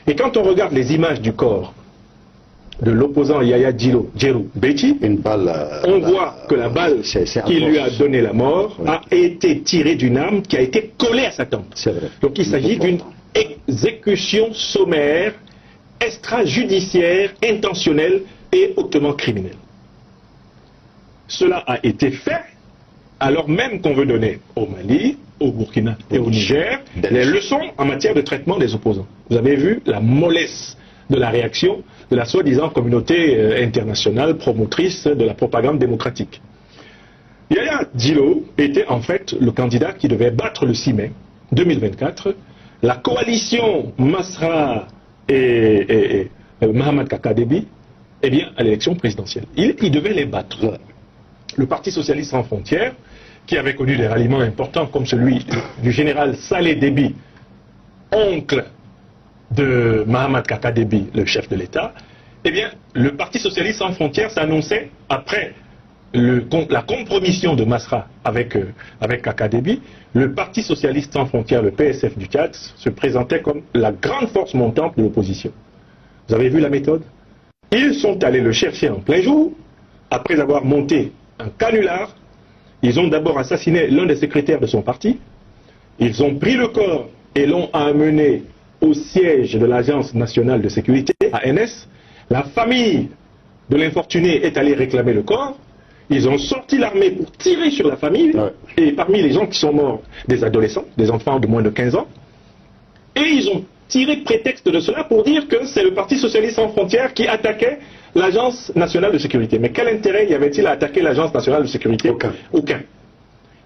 Et quand on regarde les images du corps de l'opposant Yaya Djero Béti, on voit que la balle qui lui a donné la mort a été tirée d'une arme qui a été collée à sa tempe. Donc il s'agit d'une exécution sommaire, extrajudiciaire, intentionnelle et hautement criminelle. Cela a été fait alors même qu'on veut donner au Mali, au Burkina et au Niger les leçons en matière de traitement des opposants. Vous avez vu la mollesse de la réaction de la soi-disant communauté internationale promotrice de la propagande démocratique. Yaya Djilo était en fait le candidat qui devait battre le 6 mai 2024 la coalition Masra et Mahamat Kaka-Déby à l'élection présidentielle. Il devait les battre. Le Parti Socialiste Sans Frontières, qui avait connu des ralliements importants comme celui du général Saleh Déby, oncle de Mahamat Kaka-Déby, le chef de l'État, le Parti Socialiste Sans Frontières s'annonçait, après la compromission de Masra avec Kaka-Déby, le Parti Socialiste Sans Frontières, le PSF du Tchad, se présentait comme la grande force montante de l'opposition. Vous avez vu la méthode? Ils sont allés le chercher en plein jour, après avoir monté un canular. Ils ont d'abord assassiné l'un des secrétaires de son parti. Ils ont pris le corps et l'ont amené au siège de l'Agence nationale de sécurité, ANS. La famille de l'infortuné est allée réclamer le corps. Ils ont sorti l'armée pour tirer sur la famille. Et parmi les gens qui sont morts, des adolescents, des enfants de moins de 15 ans. Et ils ont tiré prétexte de cela pour dire que c'est le Parti Socialiste Sans Frontières qui attaquait l'Agence nationale de sécurité. Mais quel intérêt y avait-il à attaquer l'Agence nationale de sécurité? Aucun.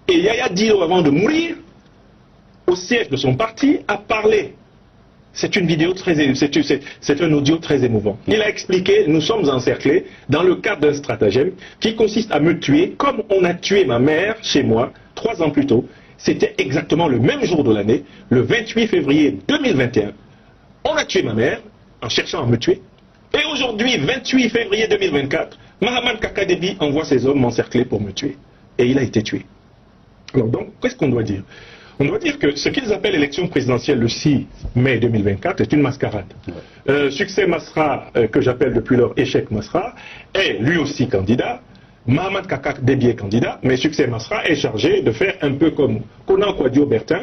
Et Yaya Djilo, avant de mourir, au siège de son parti, a parlé. C'est une vidéo c'est un audio très émouvant. Il a expliqué: nous sommes encerclés dans le cadre d'un stratagème qui consiste à me tuer comme on a tué ma mère chez moi 3 ans plus tôt. C'était exactement le même jour de l'année, le 28 février 2021. On a tué ma mère en cherchant à me tuer. Et aujourd'hui, 28 février 2024, Mahamat Kaka-Déby envoie ses hommes m'encercler pour me tuer. Et il a été tué. Alors donc, qu'est-ce qu'on doit dire? On doit dire que ce qu'ils appellent l'élection présidentielle le 6 mai 2024 est une mascarade. Succès Masra, que j'appelle depuis lors échec Masra, est lui aussi candidat. Mahamat Kaka-Déby est candidat, mais Succès Masra est chargé de faire un peu comme Konan Kouadio-Bertin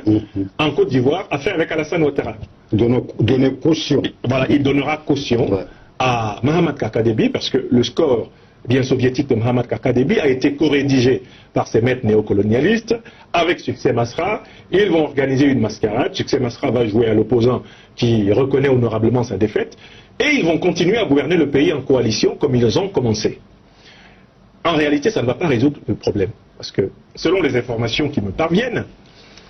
en Côte d'Ivoire a fait avec Alassane Ouattara. Donner caution. Voilà, il donnera caution à Mahamat Kaka-Déby parce que le score bien soviétique de Mahamat Kaka-Déby a été co-rédigé par ses maîtres néocolonialistes avec Succès Masra. Ils vont organiser une mascarade. Succès Masra va jouer à l'opposant qui reconnaît honorablement sa défaite et ils vont continuer à gouverner le pays en coalition comme ils ont commencé. En réalité, ça ne va pas résoudre le problème parce que selon les informations qui me parviennent,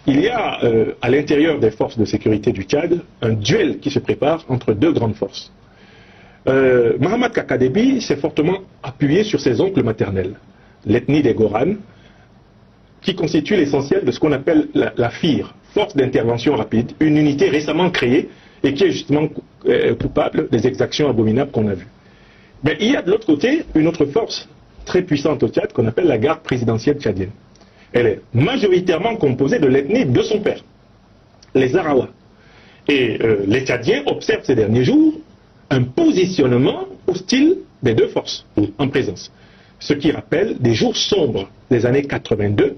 il y a à l'intérieur des forces de sécurité du Tchad un duel qui se prépare entre 2 grandes forces. Mahamat Kaka-Déby s'est fortement appuyé sur ses oncles maternels, l'ethnie des Goran, qui constitue l'essentiel de ce qu'on appelle la FIR, Force d'intervention rapide, une unité récemment créée et qui est justement coupable des exactions abominables qu'on a vues. Mais il y a de l'autre côté une autre force très puissante au Tchad qu'on appelle la garde présidentielle tchadienne. Elle est majoritairement composée de l'ethnie de son père, les Arawa. Et les Tchadiens observent ces derniers jours un positionnement hostile des 2 forces en présence. Ce qui rappelle des jours sombres des années 82,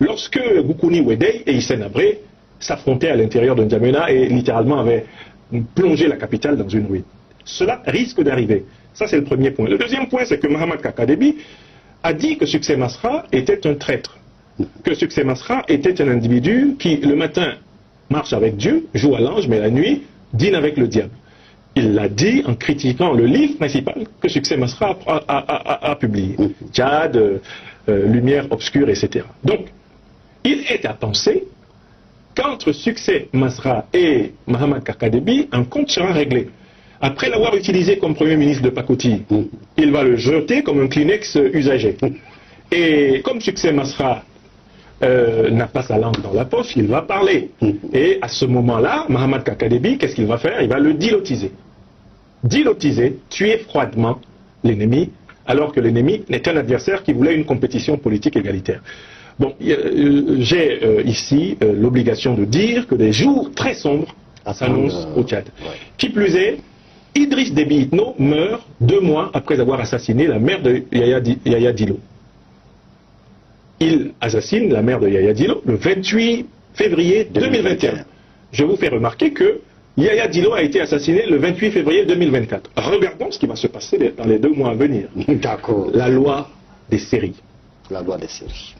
lorsque Goukouni Wedei et Hissène Habré s'affrontaient à l'intérieur de N'Djamena et littéralement avaient plongé la capitale dans une ruine. Cela risque d'arriver. Ça, c'est le premier point. Le deuxième point, c'est que Mahamat Kaka-Déby a dit que Succès Masra était un traître. Que Succès Masra était un individu qui, le matin, marche avec Dieu, joue à l'ange, mais la nuit, dîne avec le diable. Il l'a dit en critiquant le livre principal que Succès Masra a publié. Tchad, Lumière obscure, etc. Donc, il est à penser qu'entre Succès Masra et Mahamat Kaka-Déby, un compte sera réglé. Après l'avoir utilisé comme Premier ministre de Pakoti, il va le jeter comme un Kleenex usagé. Et comme Succès Masra n'a pas sa langue dans la poche, il va parler. Et à ce moment-là, Mahamat Kaka-Déby, qu'est-ce qu'il va faire? Il va le dilotiser. Dilotiser, tuer froidement l'ennemi, alors que l'ennemi n'est un adversaire qui voulait une compétition politique égalitaire. Bon, j'ai ici l'obligation de dire que des jours très sombres s'annonce au Tchad. Ouais. Qui plus est, Idriss Déby Itno meurt 2 mois après avoir assassiné la mère de Yaya Dillo. Il assassine la mère de Yaya Dillo le 28 février 2021. Je vous fais remarquer que Yaya Dillo a été assassiné le 28 février 2024. Regardons ce qui va se passer dans les 2 mois à venir. D'accord. La loi des séries. La loi des séries.